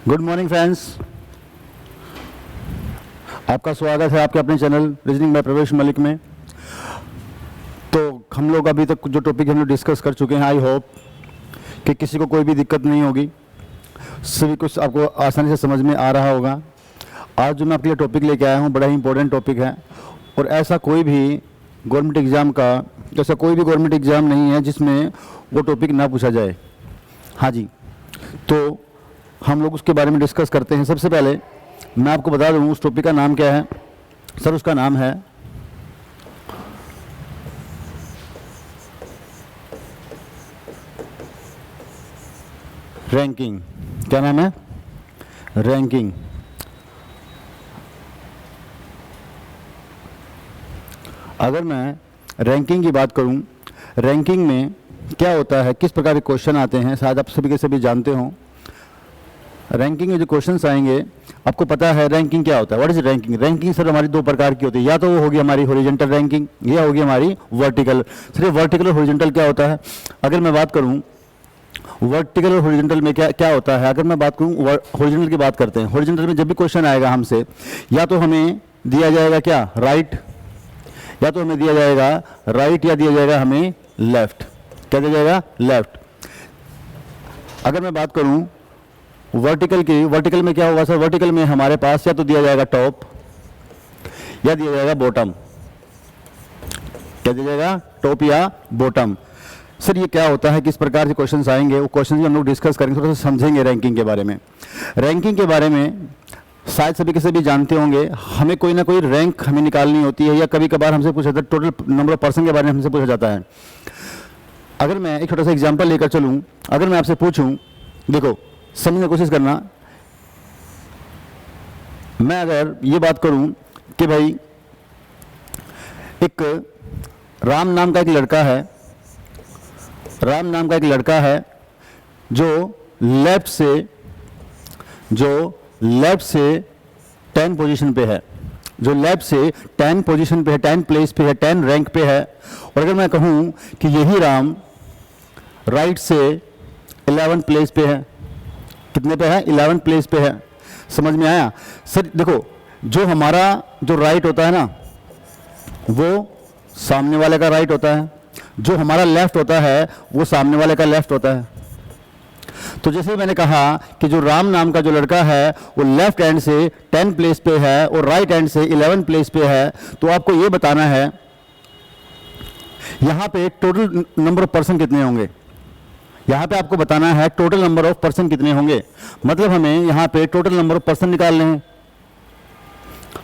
Good morning friends, आपका स्वागत है आपके अपने चैनल रीजनिंग बाय प्रवेश मलिक में। तो हम लोग अभी तक जो टॉपिक हम लोग डिस्कस कर चुके हैं, आई होप कि किसी को कोई भी दिक्कत नहीं होगी, सभी कुछ आपको आसानी से समझ में आ रहा होगा। आज जो मैं आपके लिए टॉपिक लेके आया हूँ बड़ा ही इंपॉर्टेंट टॉपिक है और ऐसा कोई भी गवर्नमेंट एग्ज़ाम का ऐसा कोई भी गवर्नमेंट एग्ज़ाम नहीं है जिसमें वो टॉपिक ना पूछा जाए। हाँ जी, तो हम लोग उसके बारे में डिस्कस करते हैं। सबसे पहले मैं आपको बता दूं उस टॉपिक का नाम क्या है। सर उसका नाम है रैंकिंग। क्या नाम है? रैंकिंग। अगर मैं रैंकिंग की बात करूं, रैंकिंग में क्या होता है, किस प्रकार के क्वेश्चन आते हैं, शायद आप सभी के सभी जानते हो। रैंकिंग में जो क्वेश्चंस आएंगे, आपको पता है रैंकिंग क्या होता है। What is ranking? Ranking sir हमारी दो प्रकार की होती है, या तो वो होगी हमारी हॉरिजॉन्टल रैंकिंग या होगी हमारी वर्टिकल। सर ये वर्टिकल और हॉरिजॉन्टल क्या होता है? अगर मैं बात करूं वर्टिकल और हॉरिजॉन्टल में क्या होता है, अगर मैं बात करूं हॉरिजॉन्टल की बात करते हैं। हॉरिजॉन्टल में जब भी क्वेश्चन आएगा हमसे, या तो हमें दिया जाएगा क्या, राइट, या तो हमें दिया जाएगा राइट या दिया जाएगा हमें लेफ्ट। क्या दिया जाएगा? लेफ्ट। अगर मैं बात करूं वर्टिकल की, वर्टिकल में क्या होगा सर? वर्टिकल में हमारे पास या तो दिया जाएगा टॉप या दिया जाएगा बॉटम। क्या दिया जाएगा? टॉप या बॉटम। सर ये क्या होता है, किस प्रकार से क्वेश्चंस आएंगे, वो क्वेश्चंस भी हम लोग डिस्कस करेंगे, थोड़ा सा समझेंगे रैंकिंग के बारे में। रैंकिंग के बारे में शायद सभी के सभी जानते होंगे, हमें कोई ना कोई रैंक हमें निकालनी होती है, या कभी कभार हमसे पूछा जाता है टोटल नंबर ऑफ पर्सन के बारे में हमसे पूछा जाता है। अगर मैं एक छोटा सा एग्जाम्पल लेकर चलूँ, अगर मैं आपसे पूछूँ, देखो समझने की कोशिश करना, मैं अगर ये बात करूं कि भाई एक राम नाम का एक लड़का है, राम नाम का एक लड़का है जो लेफ्ट से 10 पोजीशन पे है, जो लेफ्ट से 10 पोजीशन पे है, 10 प्लेस पे है, 10 रैंक पे है। और अगर मैं कहूं कि यही राम राइट से 11 प्लेस पे है, कितने पे है? 11 प्लेस पे है। समझ में आया? सर देखो, जो हमारा जो राइट होता है ना, वो सामने वाले का राइट होता है, जो हमारा लेफ्ट होता है वो सामने वाले का लेफ्ट होता है। तो जैसे मैंने कहा कि जो राम नाम का जो लड़का है वो लेफ्ट हैंड से 10 प्लेस पे है और राइट हैंड से 11 प्लेस पे है, तो आपको ये बताना है यहां पे टोटल नंबर ऑफ पर्सन कितने होंगे। यहाँ पे आपको बताना है टोटल नंबर ऑफ पर्सन कितने होंगे। मतलब हमें यहाँ पे टोटल नंबर ऑफ पर्सन निकालने हैं,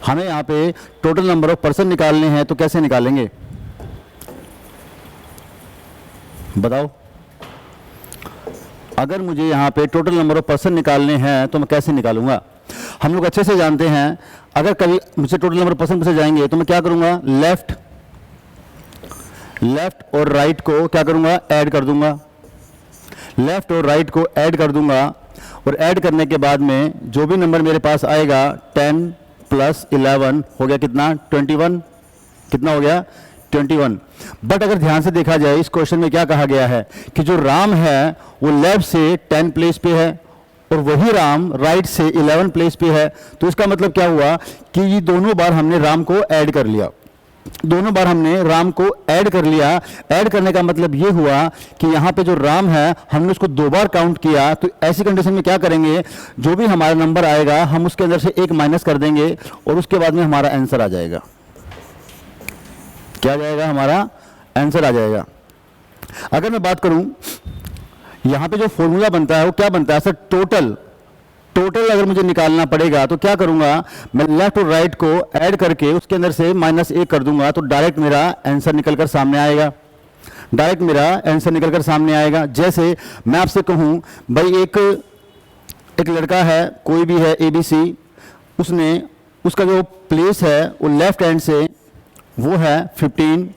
हमें यहाँ पे टोटल नंबर ऑफ पर्सन निकालने हैं। तो कैसे निकालेंगे बताओ? अगर मुझे यहाँ पे टोटल नंबर ऑफ पर्सन निकालने हैं तो मैं कैसे निकालूंगा? हम लोग अच्छे से जानते हैं, अगर कभी मुझसे टोटल नंबर ऑफ पर्सन पूछे जाएंगे तो मैं क्या करूंगा, लेफ्ट और राइट को क्या करूंगा, ऐड कर दूंगा। लेफ्ट और राइट को ऐड कर दूंगा और ऐड करने के बाद में जो भी नंबर मेरे पास आएगा 10 प्लस 11 हो गया कितना, 21। कितना हो गया? 21। बट अगर ध्यान से देखा जाए इस क्वेश्चन में क्या कहा गया है कि जो राम है वो लेफ्ट से 10 प्लेस पे है और वही राम राइट से 11 प्लेस पे है। तो इसका मतलब क्या हुआ कि ये दोनों बार हमने राम को ऐड कर लिया, दोनों बार हमने राम को ऐड कर लिया। ऐड करने का मतलब ये हुआ कि यहाँ पे जो राम है हमने उसको 2 बार काउंट किया। तो ऐसी कंडीशन में क्या करेंगे, जो भी हमारा नंबर आएगा हम उसके अंदर से 1 माइनस कर देंगे और उसके बाद में हमारा आंसर आ जाएगा। क्या जाएगा? हमारा आंसर आ जाएगा। अगर मैं बात करूं यहाँ पे जो फॉर्मूला बनता है वो क्या बनता है सर? टोटल अगर मुझे निकालना पड़ेगा तो क्या करूंगा, मैं लेफ्ट और राइट को ऐड करके उसके अंदर से -1 कर दूंगा, तो डायरेक्ट मेरा आंसर निकलकर सामने आएगा। डायरेक्ट मेरा आंसर निकलकर सामने आएगा। जैसे मैं आपसे कहूं भाई एक लड़का है, कोई भी है ABC, उसने उसका जो प्लेस है वो लेफ्ट हैंड से वो है 15,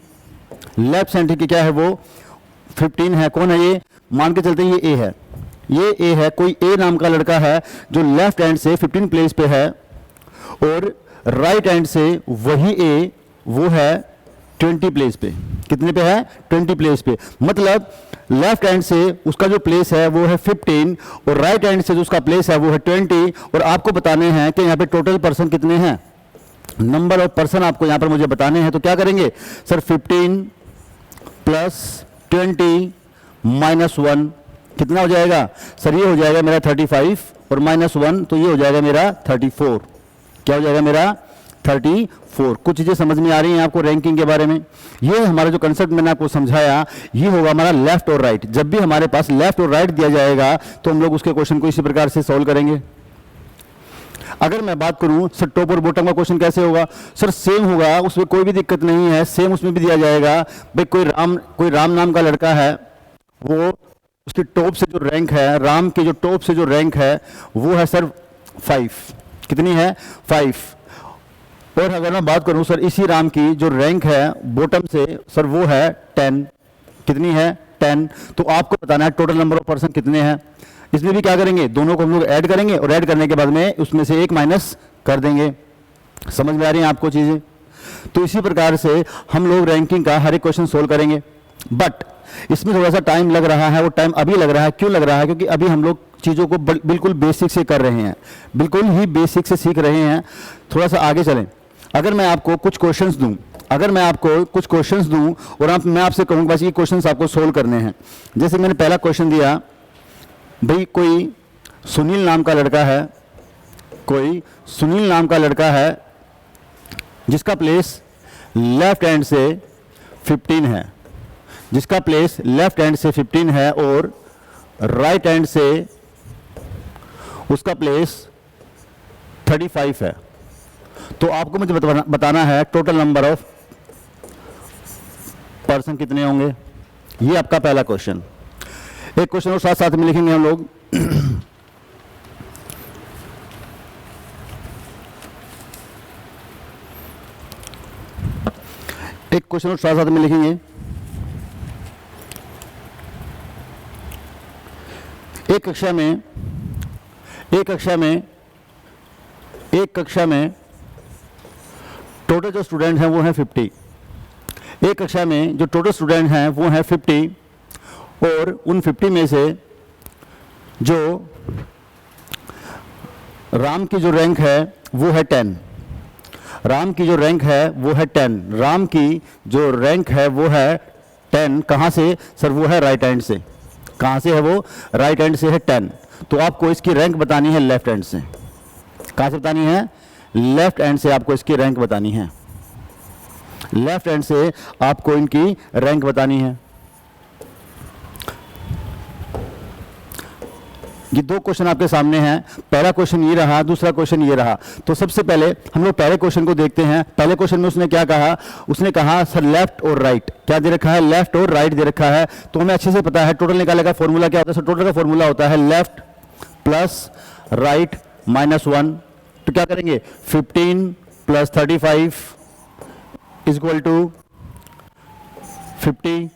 लेफ्ट हैंड की क्या है वो 15 है। कौन है ये? मान के चलते ये A है, ये A है। कोई A नाम का लड़का है जो लेफ्ट हैंड से 15 प्लेस पे है और राइट हैंड से वही A वो है 20 प्लेस पे। कितने पे है? 20 प्लेस पे। मतलब लेफ्ट हैंड से उसका जो प्लेस है वो है 15 और राइट हैंड से जो उसका प्लेस है वो है 20। और आपको बताने हैं कि यहाँ पे टोटल पर्सन कितने हैं, नंबर ऑफ पर्सन आपको यहाँ पर मुझे बताने हैं। तो क्या करेंगे सर? 15 प्लस 20 माइनस 1 कितना हो जाएगा सर? ये हो जाएगा मेरा 35 और माइनस 1 तो ये हो जाएगा मेरा 34। क्या हो जाएगा मेरा? 34। कुछ चीज़ें समझ में आ रही हैं आपको रैंकिंग के बारे में? ये हमारा जो कंसेप्ट मैंने आपको समझाया ये होगा हमारा लेफ्ट और राइट। जब भी हमारे पास लेफ्ट और राइट दिया जाएगा तो हम लोग उसके क्वेश्चन को इसी प्रकार से सॉल्व करेंगे। अगर मैं बात करूं सर टॉप और बॉटम का क्वेश्चन कैसे होगा? सर सेम होगा, उसमें कोई भी दिक्कत नहीं है, सेम उसमें भी दिया जाएगा। भाई कोई राम नाम का लड़का है, वो उसकी टॉप से जो रैंक है, राम के जो टॉप से जो रैंक है वो है सर 5। कितनी है? 5। और अगर मैं बात करूं सर इसी राम की जो रैंक है बॉटम से सर वो है 10। कितनी है? 10। तो आपको बताना है टोटल नंबर ऑफ पर्सन कितने हैं। इसमें भी क्या करेंगे? दोनों को हम लोग ऐड करेंगे और ऐड करने के बाद में उसमें से एक माइनस कर देंगे। समझ में आ रही हैं आपको चीजें? तो इसी प्रकार से हम लोग रैंकिंग का हर एक क्वेश्चन सोल्व करेंगे। बट इसमें थोड़ा सा टाइम लग रहा है। वो टाइम अभी लग रहा है, क्यों लग रहा है? क्योंकि अभी हम लोग चीज़ों को बिल्कुल बेसिक से कर रहे हैं, बिल्कुल ही बेसिक से सीख रहे हैं। थोड़ा सा आगे चलें। अगर मैं आपको कुछ क्वेश्चंस दूं, और मैं आपसे कहूँ बस ये क्वेश्चंस आपको सोल्व करने हैं। जैसे मैंने पहला क्वेश्चन दिया, भाई कोई सुनील नाम का लड़का है, जिसका प्लेस लेफ्ट हैंड से 15 है, जिसका प्लेस लेफ्ट हैंड से 15 है और राइट हैंड से उसका प्लेस 35 है। तो आपको मुझे बताना है टोटल नंबर ऑफ पर्सन कितने होंगे। ये आपका पहला क्वेश्चन। एक क्वेश्चन और साथ साथ में लिखेंगे हम लोग। एक क्वेश्चन और साथ साथ में लिखेंगे। एक कक्षा में टोटल जो स्टूडेंट हैं वो हैं 50। एक कक्षा में जो टोटल स्टूडेंट हैं वो हैं 50 और उन 50 में से जो राम की जो रैंक है वो है 10। राम की जो रैंक है वो है 10। राम की जो रैंक है वो है 10। कहाँ से सर? वो है राइट हैंड से। कहाँ से है वो? राइट हैंड से है 10। तो आपको इसकी रैंक बतानी है लेफ्ट हैंड से। कहाँ से बतानी है? लेफ्ट हैंड से आपको इसकी रैंक बतानी है। लेफ्ट हैंड से आपको इनकी रैंक बतानी है। ये दो क्वेश्चन आपके सामने हैं। पहला क्वेश्चन ये रहा, दूसरा क्वेश्चन ये रहा। तो सबसे पहले हम लोग पहले क्वेश्चन को देखते हैं। पहले क्वेश्चन में उसने क्या कहा? उसने कहा सर लेफ्ट और राइट। क्या दे रखा है? लेफ्ट और राइट दे रखा है। तो हमें अच्छे से पता है टोटल निकालने का फॉर्मूला क्या होता है। सर टोटल का फॉर्मूला होता है लेफ्ट प्लस राइट माइनस 1। तो क्या करेंगे? 15 plus 35 is equal to 50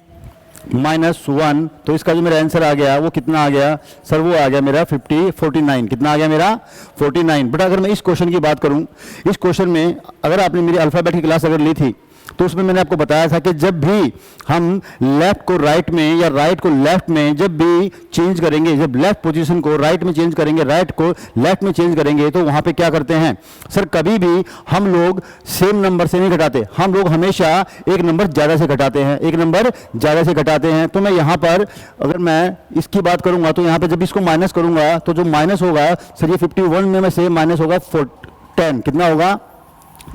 minus 1। तो इसका जो मेरा आंसर आ गया वो कितना आ गया सर? वो आ गया मेरा 49। कितना आ गया मेरा? 49। बट अगर मैं इस क्वेश्चन की बात करूं, इस क्वेश्चन में अगर आपने मेरी अल्फाबेट की क्लास अगर ली थी तो उसमें मैंने आपको बताया था कि जब भी हम लेफ्ट को राइट में या राइट को लेफ्ट में जब भी चेंज करेंगे, जब लेफ्ट पोजीशन को राइट में चेंज करेंगे, राइट को लेफ्ट में चेंज करेंगे, तो वहां पे क्या करते हैं सर? कभी भी हम लोग सेम नंबर से नहीं घटाते, हम लोग हमेशा एक नंबर ज़्यादा से घटाते हैं, एक नंबर ज़्यादा से घटाते हैं। तो मैं यहाँ पर अगर मैं इसकी बात करूँगा तो यहाँ पर जब इसको माइनस करूँगा तो जो माइनस होगा सर ये 51 में से माइनस होगा 10। कितना होगा?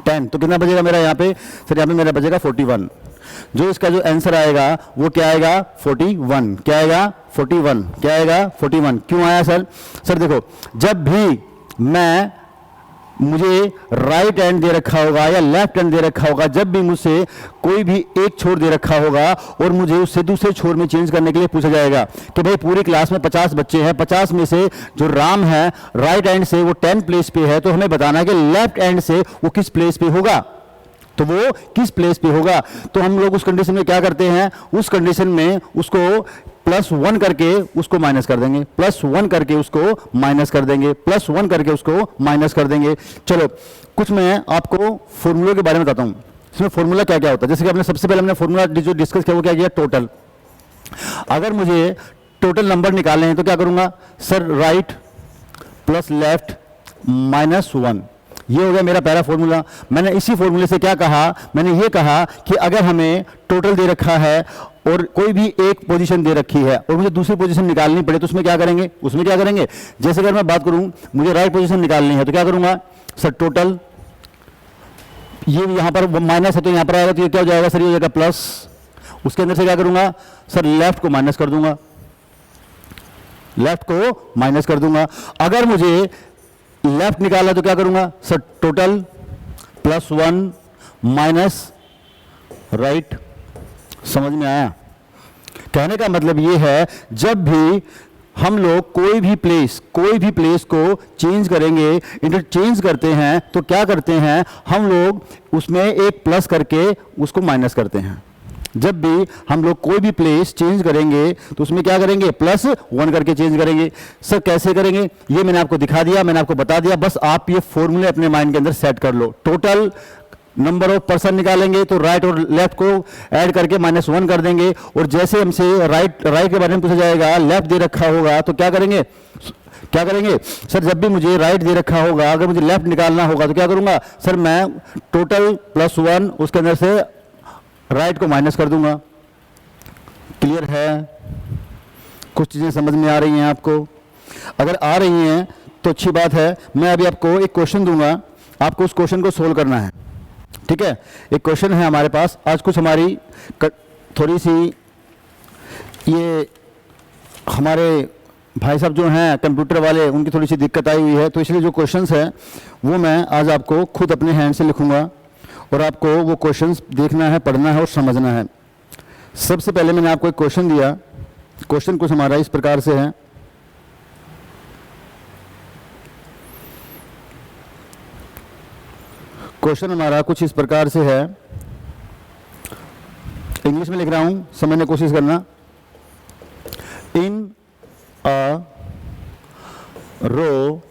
10। तो कितना बचेगा मेरा यहाँ पे सर? यहाँ पे मेरा बचेगा 41। जो इसका जो आंसर आएगा वो क्या आएगा? 41। क्या आएगा? 41। क्या आएगा? 41। क्यों आया सर? सर देखो, जब भी मुझे राइट हैंड दे रखा होगा या लेफ्ट हैंड दे रखा होगा, जब भी मुझसे कोई भी एक छोर दे रखा होगा और मुझे उससे दूसरे छोर में चेंज करने के लिए पूछा जाएगा कि भाई पूरी क्लास में 50 बच्चे हैं, 50 में से जो राम है राइट हैंड से वो 10 प्लेस पे है, तो हमें बताना है कि लेफ्ट हैंड से वो किस प्लेस पे होगा। तो वो किस प्लेस पे होगा? तो हम लोग उस कंडीशन में क्या करते हैं? उस कंडीशन में उसको +1 करके उसको माइनस कर देंगे, +1 करके उसको माइनस कर देंगे, +1 करके उसको माइनस कर देंगे। चलो कुछ मैं आपको फॉर्मूले के बारे में बताता हूं। इसमें फॉर्मूला क्या क्या होता है, जैसे कि हमने सबसे पहले हमने फॉर्मूला जो डिस्कस किया वो क्या किया, टोटल। अगर मुझे टोटल नंबर निकालने हैं तो क्या करूंगा सर, राइट प्लस लेफ्ट -1, ये हो गया मेरा पहला फॉर्मूला। मैंने इसी फॉर्मूले से क्या कहा, मैंने ये कहा कि अगर हमें टोटल दे रखा है और कोई भी एक पोजीशन दे रखी है और मुझे दूसरी पोजीशन निकालनी पड़े तो उसमें क्या करेंगे, जैसे अगर मैं बात करूं मुझे राइट पोजीशन निकालनी है तो क्या करूंगा सर, टोटल, ये यहां पर माइनस है तो यहां पर आएगा तो ये क्या हो जाएगा सर, ये हो जाएगा प्लस। उसके अंदर से क्या करूंगा सर, लेफ्ट को माइनस कर दूंगा, अगर मुझे लेफ्ट निकाला तो क्या करूंगा सर, टोटल +1 माइनस राइट। समझ में आया? कहने का मतलब ये है जब भी हम लोग कोई भी प्लेस को चेंज करेंगे, इंटरचेंज करते हैं तो क्या करते हैं हम लोग, उसमें एक प्लस करके उसको माइनस करते हैं। जब भी हम लोग कोई भी प्लेस चेंज करेंगे तो उसमें क्या करेंगे, +1 करके चेंज करेंगे। सर कैसे करेंगे, ये मैंने आपको दिखा दिया, मैंने आपको बता दिया, बस आप ये फॉर्मूले अपने माइंड के अंदर सेट कर लो। टोटल नंबर ऑफ पर्सन निकालेंगे तो राइट और लेफ्ट को ऐड करके -1 कर देंगे, और जैसे हमसे राइट के बारे में पूछा जाएगा, लेफ्ट दे रखा होगा तो क्या करेंगे सर, जब भी मुझे राइट दे रखा होगा अगर मुझे लेफ्ट निकालना होगा तो क्या करूंगा सर, मैं टोटल +1 उसके अंदर से राइट को माइनस कर दूंगा। क्लियर है? कुछ चीजें समझ में आ रही हैं आपको? अगर आ रही हैं तो अच्छी बात है। मैं अभी आपको एक क्वेश्चन दूंगा, आपको उस क्वेश्चन को सोल्व करना है। ठीक है, एक क्वेश्चन है हमारे पास। आज कुछ हमारी थोड़ी सी ये हमारे भाई साहब जो हैं कंप्यूटर वाले, उनकी थोड़ी सी दिक्कत आई हुई है, तो इसलिए जो क्वेश्चंस है वो मैं आज आपको खुद अपने हैंड से लिखूंगा और आपको वो क्वेश्चंस देखना है, पढ़ना है और समझना है। सबसे पहले मैंने आपको एक क्वेश्चन दिया। क्वेश्चन कुछ हमारा इस प्रकार से है, क्वेश्चन हमारा कुछ इस प्रकार से है, इंग्लिश में लिख रहा हूं, समझने की कोशिश करना। इन अ रो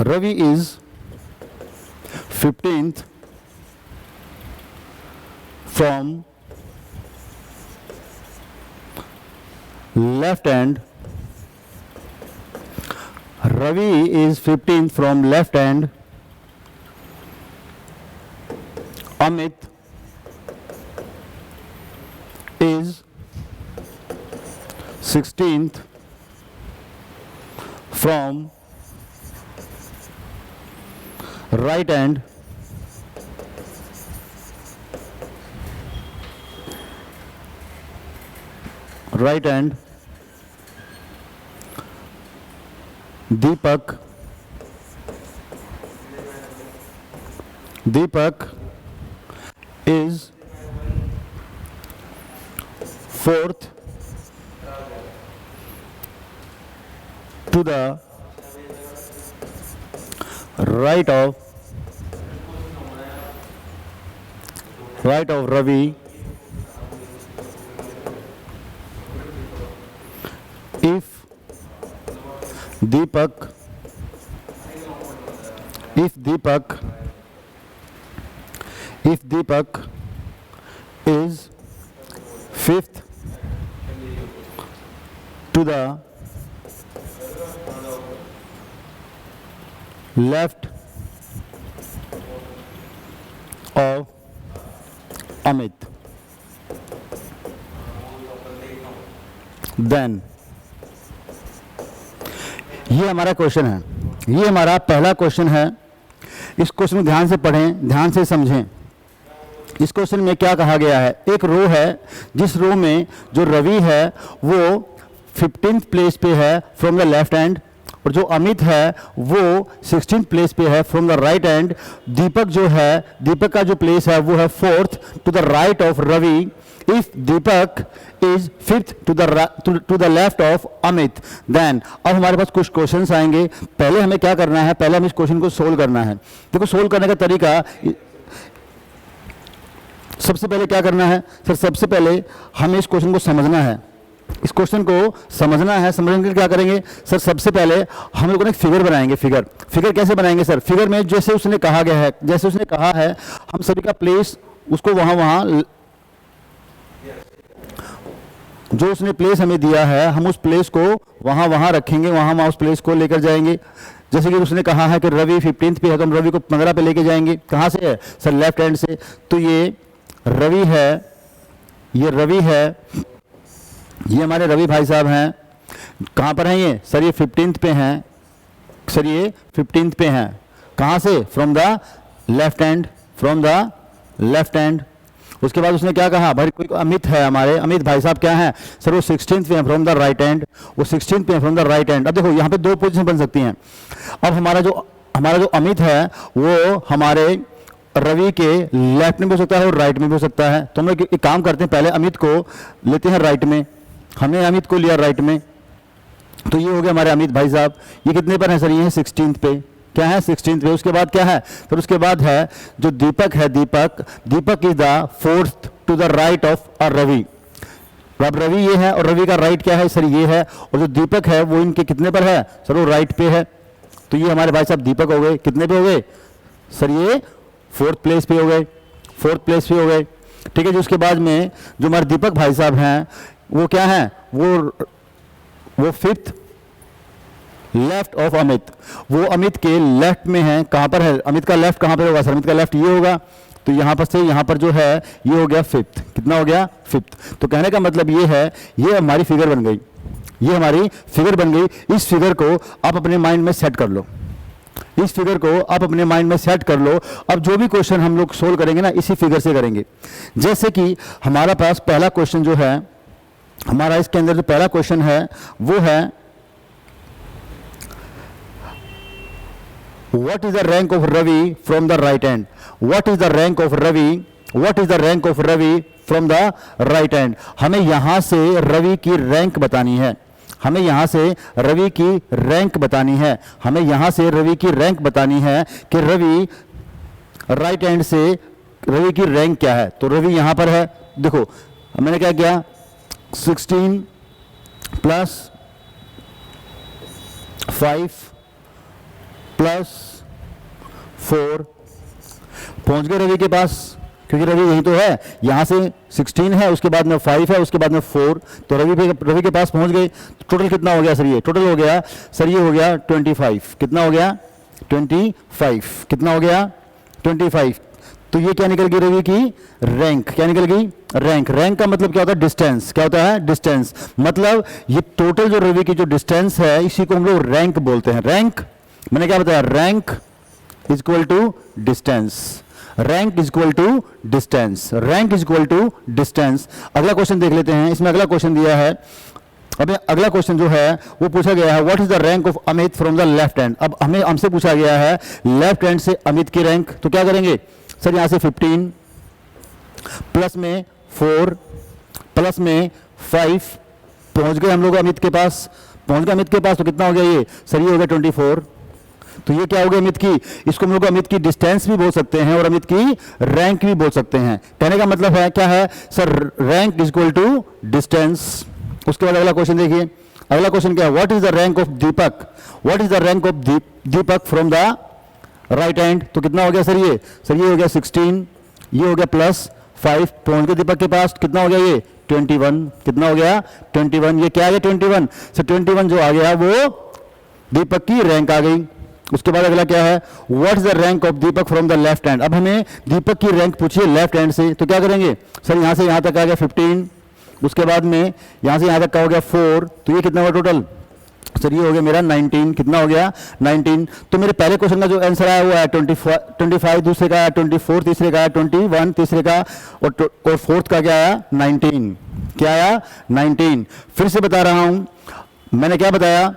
Ravi is 15th from left hand. Ravi is 15th from left hand. Amit is 16th from right hand. Deepak is 4th to the right of Ravi. If Deepak is 5th to the left of Amit, then ये हमारा question है, ये हमारा पहला question है। इस question को ध्यान से पढ़ें, ध्यान से समझें। इस क्वेश्चन में क्या कहा गया है, एक रो है जिस रो में जो रवि है वो 15th प्लेस पे है फ्रॉम द लेफ्ट हैंड, और जो अमित है वो 16th प्लेस पे है फ्रॉम द राइट हैंड। दीपक जो है, दीपक का जो प्लेस है वो है 4th to the right of Ravi. If Deepak is 5th to the left of Amit, then अब हमारे पास कुछ क्वेश्चंस आएंगे। पहले हमें क्या करना है, पहले हमें इस क्वेश्चन को सोल्व करना है। देखो सोल्व करने का तरीका, सबसे पहले क्या करना है सर, सबसे पहले हमें इस क्वेश्चन को समझना है। इस क्वेश्चन को समझना है। समझने के लिए क्या करेंगे सर, सबसे पहले हम लोग एक फिगर बनाएंगे। फिगर कैसे बनाएंगे सर? फिगर में जैसे उसने कहा गया है, जैसे उसने कहा है हम सभी का प्लेस, उसको वहां जो उसने प्लेस हमें दिया है हम उस प्लेस को वहां रखेंगे, वहां उस प्लेस को लेकर जाएंगे। जैसे कि उसने कहा है कि रवि 15th पे है तो हम रवि को 15 पे लेके जाएंगे। कहाँ से है सर? लेफ्ट हैंड से। तो ये रवि है, ये रवि है, ये हमारे रवि भाई साहब हैं। कहाँ पर हैं ये सर? ये 15th पे हैं सर, ये 15th पे हैं। कहाँ से? From the left hand, from the left hand. उसके बाद उसने क्या कहा? भाई कोई अमित है, हमारे अमित भाई साहब क्या हैं सर? वो 16th पे हैं फ्रॉम द राइट हैंड, वो 16th पे हैं फ्रॉम द राइट हैंड। अब देखो यहाँ पे दो पोजीशन बन सकती हैं। अब हमारा जो अमित है वो हमारे रवि के लेफ्ट में भी हो सकता है और राइट में भी हो सकता है। तो हम लोग एक काम करते हैं, पहले अमित को लेते हैं राइट में। हमने अमित को लिया राइट में, तो ये हो गया हमारे अमित भाई साहब। ये कितने पर है सर? ये है 16th पे। क्या है? 16th पे। उसके बाद क्या है? फिर उसके बाद है जो दीपक है, Deepak is the 4th to the right of Ravi. अब रवि ये है और रवि का राइट क्या है सर? ये है। और जो दीपक है वो इनके कितने पर है सर? वो राइट पे है। तो ये हमारे भाई साहब दीपक हो गए। कितने पे हो गए सर? ये 4th प्लेस पे हो गए, 4th प्लेस पे हो गए। ठीक है जी। उसके बाद में जो हमारे दीपक भाई साहब हैं वो क्या है? वो 5th लेफ्ट ऑफ अमित। वो अमित के लेफ्ट में है। कहां पर है अमित का लेफ्ट? कहां पर होगा सर? अमित का लेफ्ट ये होगा। तो यहां पर से यहां पर जो है ये हो गया 5th। कितना हो गया? 5th। तो कहने का मतलब ये है, ये हमारी फिगर बन गई, ये हमारी फिगर बन गई। इस फिगर को आप अपने माइंड में सेट कर लो, इस फिगर को आप अपने माइंड में सेट कर लो। अब जो भी क्वेश्चन हम लोग सोल्व करेंगे ना इसी फिगर से करेंगे। जैसे कि हमारा पास पहला क्वेश्चन जो है, हमारा इसके अंदर जो पहला क्वेश्चन है वो है what is the rank of Ravi from the right hand? What is the rank of Ravi? What is the rank of Ravi from the right hand? हमें यहां से रवि की रैंक बतानी है, हमें यहां से रवि की रैंक बतानी है, हमें यहां से रवि की रैंक बतानी है कि रवि राइट हैंड से रवि की रैंक क्या है। तो रवि यहां पर है। देखो मैंने क्या किया, 16 प्लस 5 प्लस 4 पहुंच गए रवि के पास, क्योंकि रवि यही तो है। यहां से 16 है, उसके बाद में 5 है, उसके बाद में 4, तो रवि के पास पहुंच गए। टोटल कितना हो गया सर? ये टोटल हो गया सर, ये हो गया 25। कितना हो गया? 25। कितना हो गया? 25। तो ये क्या निकल गई? रवि की रैंक। क्या निकल गई? रैंक। रैंक का मतलब क्या होता है? डिस्टेंस। क्या होता है? डिस्टेंस। मतलब ये टोटल जो रवि की जो डिस्टेंस है इसी को हम लोग रैंक बोलते हैं। रैंक मैंने क्या बताया? Rank is equal to distance. Rank is equal to distance. Rank is equal to distance. अगला क्वेश्चन देख लेते हैं। इसमें अगला क्वेश्चन दिया है। अब अगला क्वेश्चन जो है वो पूछा गया है what is the rank of Amit from the left hand. अब हमसे पूछा गया है लेफ्ट हैंड से अमित की रैंक। तो क्या करेंगे सर? यहां से 15 प्लस में 4 प्लस में 5 पहुंच गए हम लोग अमित के पास। पहुंच गए अमित के पास तो कितना हो गया? ये सर ये हो गया 24। तो ये क्या हो गया? अमित की, इसको हम लोग अमित की डिस्टेंस भी बोल सकते हैं और अमित की रैंक भी बोल सकते हैं। कहने का मतलब है क्या है sir? Rank is equal to distance. उसके बाद अगला क्वेश्चन देखिए। अगला क्वेश्चन क्या है? What is the rank of Deepak? What is the rank of Deepak from the right hand. तो कितना हो गया सर? ये सर ये हो गया 16, ये हो गया प्लस 5, पहुंच गए दीपक के पास। कितना हो गया? ये 21। कितना हो गया? 21। ये क्या आ गया? 21। सर 21 जो आ गया वो दीपक की रैंक आ गई। उसके बाद अगला क्या है? What is the rank of Deepak from the left hand. अब हमें दीपक की रैंक पूछिए लेफ्ट हैंड से, तो क्या करेंगे सर? यहां से यहां तक आ गया 15, उसके बाद में यहां से यहां तक का हो गया 4, तो ये कितना हुआ टोटल? सर ये हो गया मेरा 19। कितना हो गया? 19। तो मेरे पहले क्वेश्चन का जो आंसर आया वो है 25, दूसरे का 24, तीसरे का 21, तीसरे का और फोर्थ का क्या आया? 19। क्या आया? 19। फिर से बता रहा हूं, मैंने क्या बताया?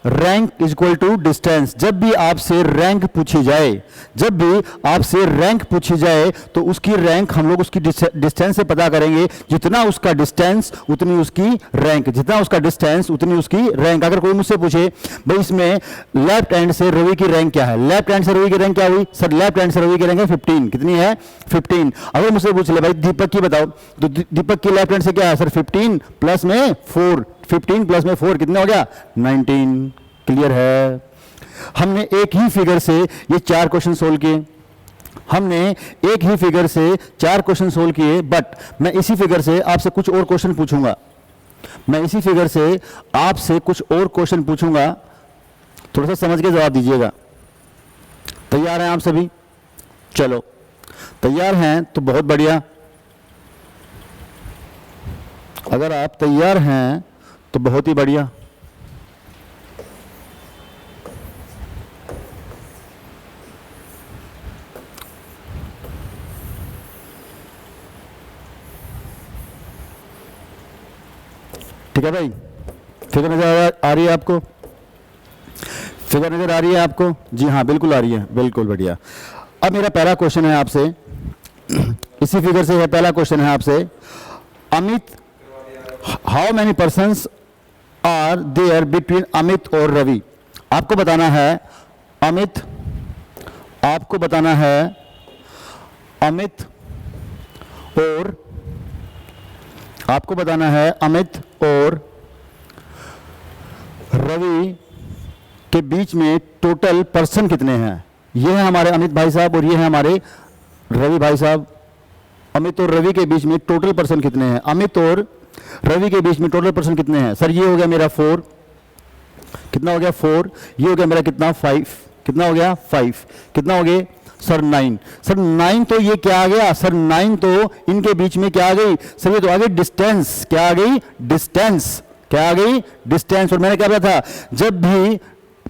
Rank is equal to distance. जब भी आपसे रैंक पूछी जाए, जब भी आपसे रैंक पूछी जाए तो उसकी रैंक हम लोग उसकी डिस्टेंस से पता करेंगे। जितना उसका डिस्टेंस उतनी उसकी रैंक, जितना उसका डिस्टेंस उतनी उसकी रैंक। अगर कोई मुझसे पूछे भाई इसमें लेफ्ट हैंड से रवि की रैंक क्या है, लेफ्ट हैंड से रवि की रैंक क्या हुई, सर लेफ्ट हैंड से रवि की रैंक है 15। कितनी है? 15। अगर मुझसे पूछ ले भाई दीपक की बताओ, तो दीपक की लेफ्ट हैंड से क्या है सर? 15 प्लस में 4, 15 प्लस में 4 कितना हो गया? 19। क्लियर है? हमने एक ही फिगर से ये 4 क्वेश्चन सोल्व किए, हमने एक ही फिगर से 4 क्वेश्चन सोल्व किए। बट मैं इसी फिगर से आपसे कुछ और क्वेश्चन पूछूंगा, मैं इसी फिगर से आपसे कुछ और क्वेश्चन पूछूंगा, थोड़ा सा समझ के जवाब दीजिएगा। तैयार हैं आप सभी? चलो तैयार हैं तो बहुत बढ़िया। अगर आप तैयार हैं तो बहुत ही बढ़िया। ठीक है भाई, फिगर नजर आ रही है आपको? फिगर नजर आ रही है आपको? जी हाँ बिल्कुल आ रही है, बिल्कुल बढ़िया। अब मेरा पहला क्वेश्चन है आपसे, इसी फिगर से है पहला क्वेश्चन है आपसे। Amit, how many persons are there between Amit और रवि? आपको बताना है अमित, आपको बताना है अमित और, आपको बताना है अमित और रवि के बीच में टोटल पर्सन कितने हैं। ये है हमारे अमित भाई साहब और ये है हमारे रवि भाई साहब। अमित और रवि के बीच में टोटल पर्सन कितने हैं? अमित और रवि के बीच में टोटल पर्सन कितने हैं? सर ये हो गया मेरा 4, कितना हो गया 4, ये हो गया मेरा कितना 5, कितना हो गया 5, कितना हो गए सर 9। सर 9 तो ये क्या आ गया सर? 9 तो इनके बीच में क्या आ गई सर? ये तो आ गई डिस्टेंस। क्या आ गई? डिस्टेंस। क्या आ गई? डिस्टेंस। और मैंने क्या बोला था, जब भी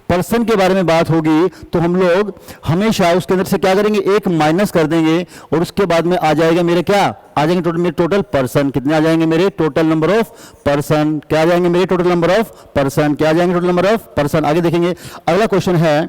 पर्सन के बारे में बात होगी तो हम लोग हमेशा उसके अंदर से क्या करेंगे? एक माइनस कर देंगे और उसके बाद में आ जाएगा मेरे क्या आ जाएंगे? टोटल मेरे टोटल पर्सन कितने आ जाएंगे? मेरे टोटल नंबर ऑफ पर्सन। क्या आ जाएंगे? मेरे टोटल नंबर ऑफ पर्सन। क्या आ जाएंगे? Total number of person. आगे देखेंगे, अगला क्वेश्चन है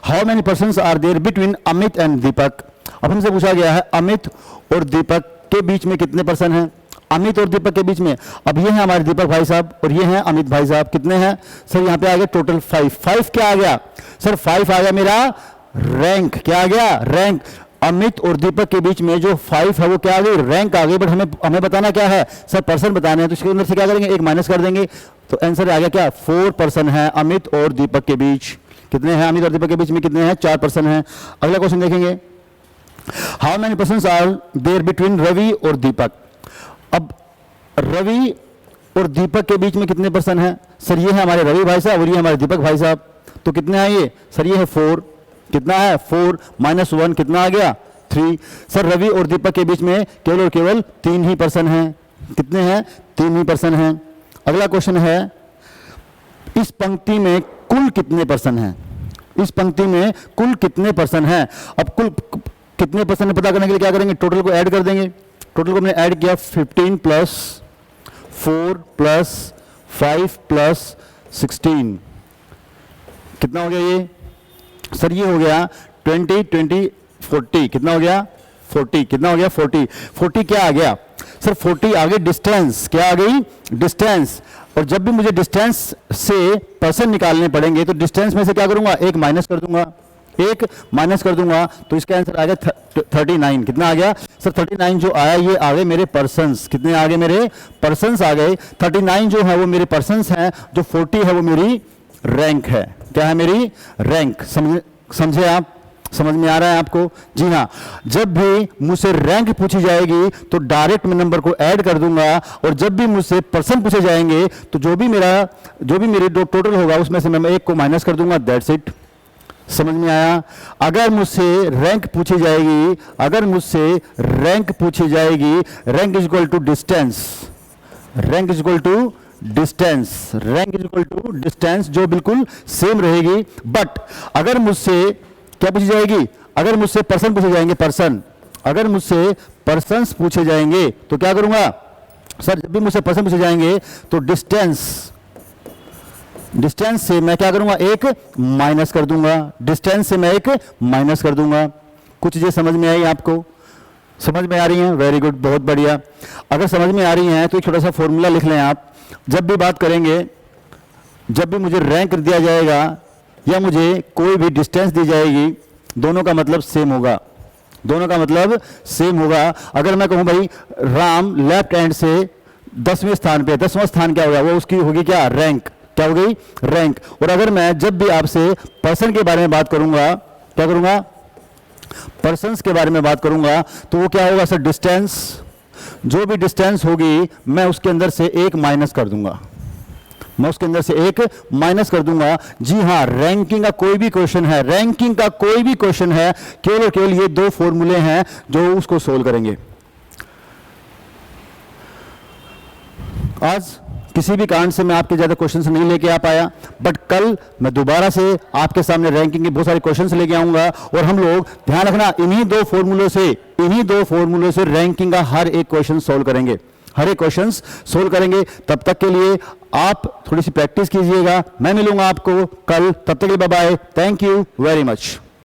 how many persons are there between Amit and Deepak. अब हमसे पूछा गया है अमित और दीपक के बीच में कितने पर्सन हैं? अमित और दीपक के बीच में, अब ये हैं हमारे दीपक भाई साहब और ये हैं अमित भाई साहब। कितने हैं सर? यहाँ पे आ गया टोटल 5। 5 क्या आ गया सर? 5 आ गया मेरा रैंक। क्या आ गया? रैंक। अमित और दीपक के बीच में जो 5 है वो क्या आ गई? रैंक आ गई। बट हमें बताना क्या है सर? पर्सन बताने हैं, तो इसके अंदर से क्या करेंगे? एक माइनस कर देंगे, तो आंसर आ गया क्या? 4 पर्सन है अमित और दीपक के बीच। कितने हैं अमित और दीपक के बीच में? कितने हैं? 4 पर्सन हैं। अगला क्वेश्चन देखेंगे, how many persons are there between Ravi और दीपक। अब रवि और दीपक के बीच में कितने पर्सन हैं? सर ये है हमारे रवि भाई साहब और ये हमारे दीपक भाई साहब। तो कितने हैं ये? सर ये है 4। कितना है? 4 माइनस 1 कितना आ गया? 3। सर रवि और दीपक के बीच में केवल और केवल 3 ही पर्सन हैं। कितने हैं? 3 ही पर्सन हैं। अगला क्वेश्चन है, इस पंक्ति में कुल कितने पर्सन हैं? इस पंक्ति में कुल कितने पर्सन हैं? अब कुल कितने पर्सन है पता करने के लिए क्या करेंगे? टोटल को ऐड कर देंगे। टोटल को हमने ऐड किया 15 प्लस 4 प्लस 5 प्लस 16, कितना हो गया ये सर? ये हो गया 20 20 40। कितना हो गया? 40। कितना हो गया? 40। 40 क्या आ गया सर? 40 आ गई डिस्टेंस। क्या आ गई? डिस्टेंस। और जब भी मुझे डिस्टेंस से पर्सन निकालने पड़ेंगे तो डिस्टेंस में से क्या करूंगा? एक माइनस कर दूंगा, एक माइनस कर दूंगा, तो इसका आंसर आ गया 39। कितना आ गया सर? 39 जो आया ये आ गए मेरे पर्सन्स। कितने आ गए? मेरे पर्सन्स आ गए। 39 जो है वो मेरे पर्सन्स हैं, जो 40 है वो मेरी रैंक है। क्या है? मेरी रैंक। समझे आप? समझ में आ रहा है आपको? जी हाँ। जब भी मुझसे रैंक पूछी जाएगी तो डायरेक्ट मैं नंबर को ऐड कर दूंगा, और जब भी मुझसे पर्सन पूछे जाएंगे तो जो भी मेरी टोटल होगा उसमें से मैं एक को माइनस कर दूंगा। That's it. समझ में आया? अगर मुझसे रैंक पूछी जाएगी, अगर मुझसे रैंक पूछी जाएगी, rank is equal to distance, rank is equal to distance, rank is equal to distance, जो बिल्कुल सेम रहेगी। बट अगर मुझसे क्या पूछी जाएगी? अगर मुझसे पर्सन पूछे जाएंगे, पर्सन, अगर मुझसे पर्सन्स पूछे जाएंगे तो क्या करूंगा सर? जब भी मुझसे पर्सन पूछे जाएंगे तो डिस्टेंस डिस्टेंस से मैं क्या करूंगा, एक माइनस कर दूंगा, डिस्टेंस से मैं एक माइनस कर दूंगा। कुछ चीजें समझ में आई आपको? समझ में आ रही हैं? वेरी गुड, बहुत बढ़िया। अगर समझ में आ रही हैं तो एक छोटा सा फॉर्मूला लिख लें आप। जब भी बात करेंगे, जब भी मुझे रैंक दिया जाएगा या मुझे कोई भी डिस्टेंस दी जाएगी, दोनों का मतलब सेम होगा, दोनों का मतलब सेम होगा। अगर मैं कहूं भाई राम लेफ्ट हैंड से 10वें स्थान पे, 10वां स्थान क्या होगा, वो उसकी होगी क्या, रैंक। क्या हो गई, रैंक। और अगर मैं जब भी आपसे पर्सन के बारे में बात करूंगा, क्या करूंगा, पर्सन्स के बारे में बात करूंगा, तो वो क्या होगा सर, डिस्टेंस। जो भी डिस्टेंस होगी मैं उसके अंदर से एक माइनस कर दूंगा, मैं उसके अंदर से एक माइनस कर दूंगा। जी हां, रैंकिंग का कोई भी क्वेश्चन है, रैंकिंग का कोई भी क्वेश्चन है, केवल और केवल ये दो फॉर्मूले हैं जो उसको सोल्व करेंगे। आज किसी भी कारण से मैं आपके ज्यादा क्वेश्चंस नहीं लेके आ पाया, बट कल मैं दोबारा से आपके सामने रैंकिंग के बहुत सारे क्वेश्चंस लेके आऊंगा और हम लोग, ध्यान रखना, इन्हीं दो फॉर्मूलों से रैंकिंग का हर एक क्वेश्चन सोल्व करेंगे, हर एक क्वेश्चन सोल्व करेंगे। तब तक के लिए आप थोड़ी सी प्रैक्टिस कीजिएगा। मैं मिलूंगा आपको कल, तब तक के लिए bye bye, thank you very much.